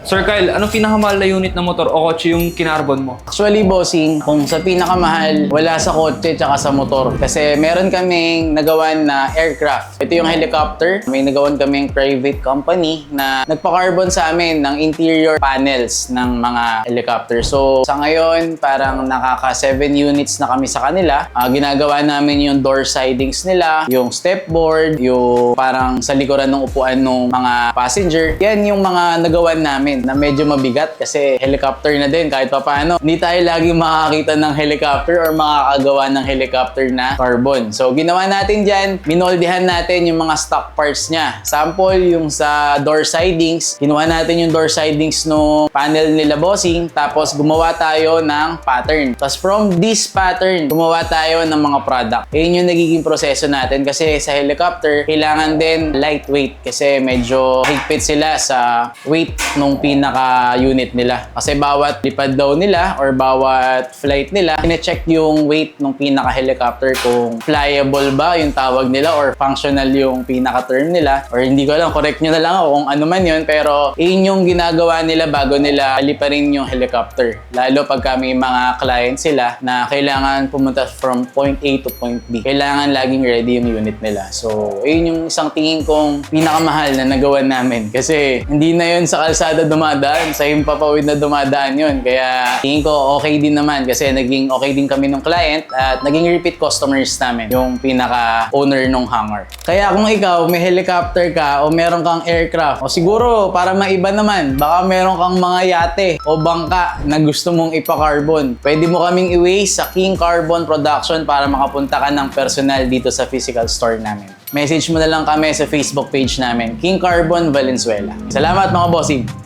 Sir Kyle, anong pinakamahal na unit na motor o kotse yung kinarbon mo? Actually, bossing, kung sa pinakamahal, wala sa kotse tsaka sa motor. Kasi meron kaming nagawan na aircraft. Ito yung helicopter. May nagawan kaming private company na nagpa-carbon sa amin ng interior panels ng mga helicopter. So, sa ngayon, parang nakaka 7 units na kami sa kanila. Ginagawa namin yung door sidings nila, yung stepboard, yung parang sa likuran ng upuan ng mga passenger. Yan yung mga nagawan namin na medyo mabigat kasi helicopter na din kahit pa paano. Hindi tayo lagi makakita ng helicopter or makakagawa ng helicopter na carbon. So, ginawa natin dyan, minoldehan natin yung mga stock parts niya. Sample, yung sa door sidings, ginawa natin yung door sidings no panel nila bossing, tapos gumawa tayo ng pattern. Tapos from this pattern, gumawa tayo ng mga product. Yun yung nagiging proseso natin kasi sa helicopter, kailangan din lightweight kasi medyo higpit sila sa weight nung pinaka-unit nila. Kasi bawat lipad daw nila or bawat flight nila, ine-check yung weight nung pinaka-helicopter kung flyable ba yung tawag nila or functional yung pinaka-term nila. Or hindi ko alam, correct nyo na lang ako kung ano man yun. Pero yun yung ginagawa nila bago nila liparin yung helicopter. Lalo pagka may mga client sila na kailangan pumunta from point A to point B. Kailangan laging ready yung unit nila. So, yun yung isang tingin kong pinakamahal na nagawa namin. Kasi hindi na yun sa kalsada dumadaan, sa himpapawid na dumadaan yun. Kaya tingin ko okay din naman kasi naging okay din kami ng client at naging repeat customers namin yung pinaka-owner ng hangar. Kaya kung ikaw may helicopter ka o meron kang aircraft o siguro para maiba naman, baka meron kang mga yate o bangka na gusto mong ipa-carbon, pwede mo kaming i-weigh sa King Carbon Production para makapunta ka ng personal dito sa physical store namin. Message mo na lang kami sa Facebook page namin, King Carbon Valenzuela. Salamat mga bossing!